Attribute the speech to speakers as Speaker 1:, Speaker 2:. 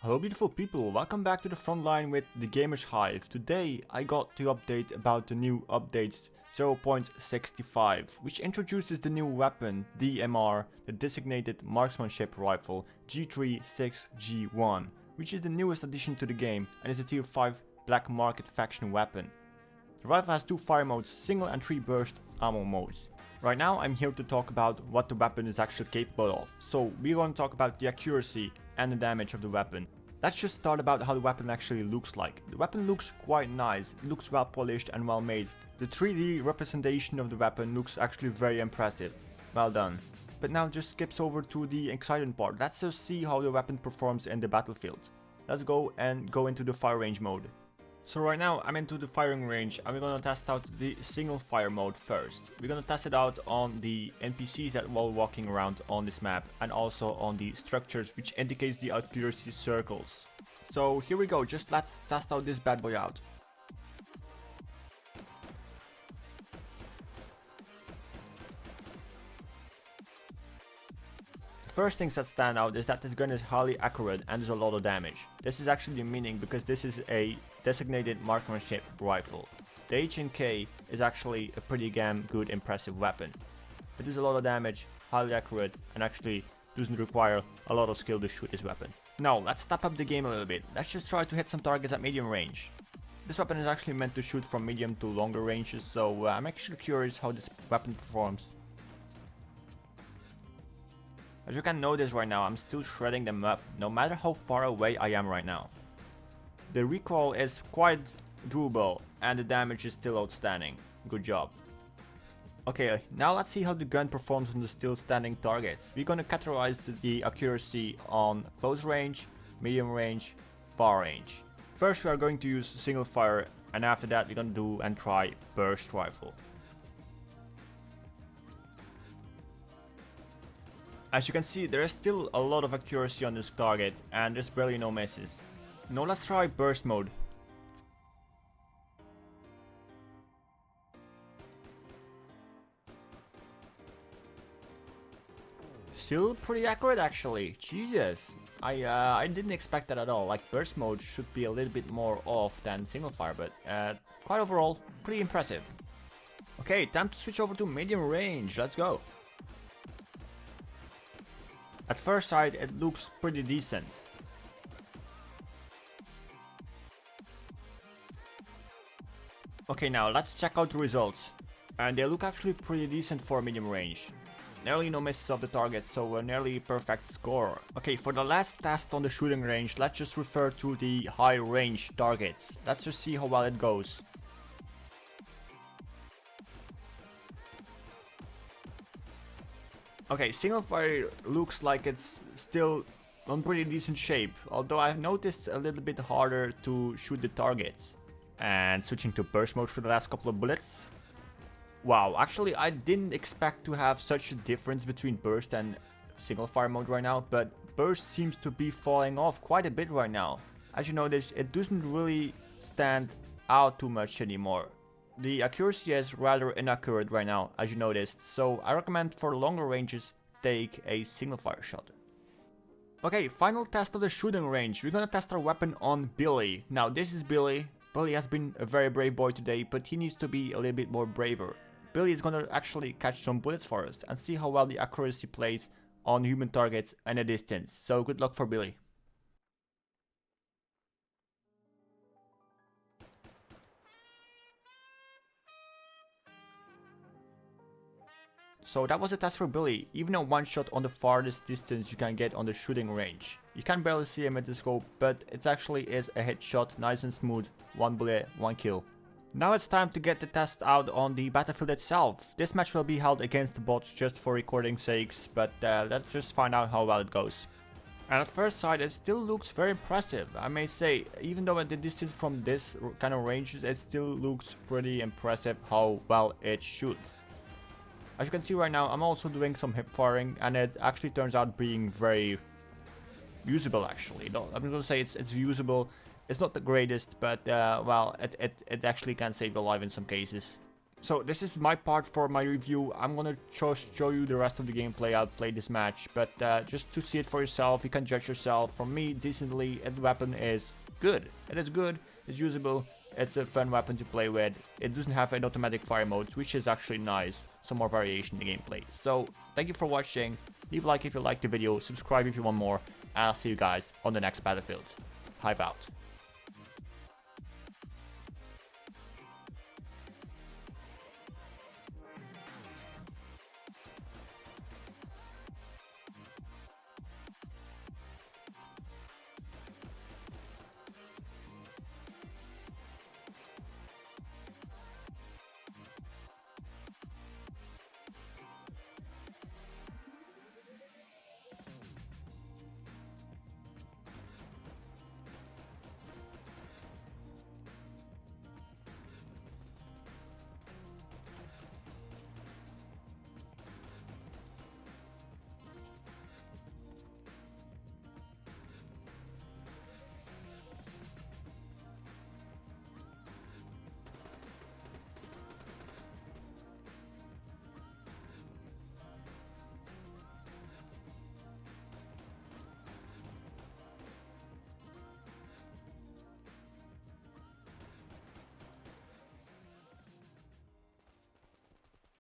Speaker 1: Hello beautiful people, welcome back to the front line with TheGamershive. Today I got to update about the new updates 0.65, which introduces the new weapon, DMR, the Designated Marksmanship Rifle G3SG1, which is the newest addition to the game and is a tier 5 black market faction weapon. The rifle has 2 fire modes, single and 3 burst ammo modes. Right now I'm here to talk about what the weapon is actually capable of, so we're going to talk about the accuracy and the damage of the weapon. Let's just start about how the weapon actually looks like. The weapon looks quite nice, it looks well polished and well made. The 3D representation of the weapon looks actually very impressive. Well done. But now just skips over to the exciting part. Let's just see how the weapon performs in the battlefield. Let's go into the fire range mode. So right now I'm into the firing range and we're gonna test out the single fire mode first. We're gonna test it out on the NPCs that while walking around on this map and also on the structures which indicates the accuracy circles. So here we go, just let's test out this bad boy out. First things that stand out is that this gun is highly accurate and does a lot of damage. This is actually the meaning because this is a designated marksmanship rifle. The H&K is actually a pretty damn good impressive weapon. It does a lot of damage, highly accurate, and actually doesn't require a lot of skill to shoot this weapon. Now let's step up the game a little bit. Let's just try to hit some targets at medium range. This weapon is actually meant to shoot from medium to longer ranges, so I'm actually curious how this weapon performs. As you can notice right now, I'm still shredding them up, no matter how far away I am right now. The recoil is quite doable, and the damage is still outstanding. Good job. Okay, now let's see how the gun performs on the still standing targets. We're gonna categorize the accuracy on close range, medium range, far range. First we are going to use single fire, and after that we're gonna do and try burst rifle. As you can see, there is still a lot of accuracy on this target and there's barely no misses. Now let's try burst mode. Still pretty accurate actually, Jesus. I didn't expect that at all, like burst mode should be a little bit more off than single fire, but quite overall, pretty impressive. Okay, time to switch over to medium range, let's go. At first sight, it looks pretty decent. Okay, now let's check out the results. And they look actually pretty decent for medium range. Nearly no misses of the target, so a nearly perfect score. Okay, for the last test on the shooting range, let's just refer to the high range targets. Let's just see how well it goes. Okay, single fire looks like it's still on pretty decent shape, although I've noticed a little bit harder to shoot the targets. And switching to burst mode for the last couple of bullets. Wow, actually I didn't expect to have such a difference between burst and single fire mode right now, but burst seems to be falling off quite a bit right now. As you notice, it doesn't really stand out too much anymore. The accuracy is rather inaccurate right now, as you noticed, so I recommend for longer ranges take a single fire shot. Okay, final test of the shooting range. We're gonna test our weapon on Billy. Now this is Billy. Billy has been a very brave boy today, but he needs to be a little bit more braver. Billy is gonna actually catch some bullets for us and see how well the accuracy plays on human targets and a distance. So good luck for Billy. So that was a test for Billy. Even a one shot on the farthest distance you can get on the shooting range. You can barely see him with the scope, but it actually is a headshot, nice and smooth, 1 bullet, 1 kill. Now it's time to get the test out on the battlefield itself. This match will be held against the bots just for recording sakes, but let's just find out how well it goes. And at first sight it still looks very impressive, I may say. Even though at the distance from this kind of ranges, it still looks pretty impressive how well it shoots. As you can see right now, I'm also doing some hip firing and it actually turns out being very usable actually. No, I'm gonna say it's usable. It's not the greatest, but well, it actually can save your life in some cases. So this is my part for my review. I'm gonna show you the rest of the gameplay. I'll play this match, but just to see it for yourself, you can judge yourself. For me, decently, the weapon is good. It is good, it's usable, it's a fun weapon to play with. It doesn't have an automatic fire mode, which is actually nice. Some more variation in the gameplay. So, thank you for watching. Leave a like if you liked the video, subscribe if you want more, and I'll see you guys on the next battlefield. Hive out.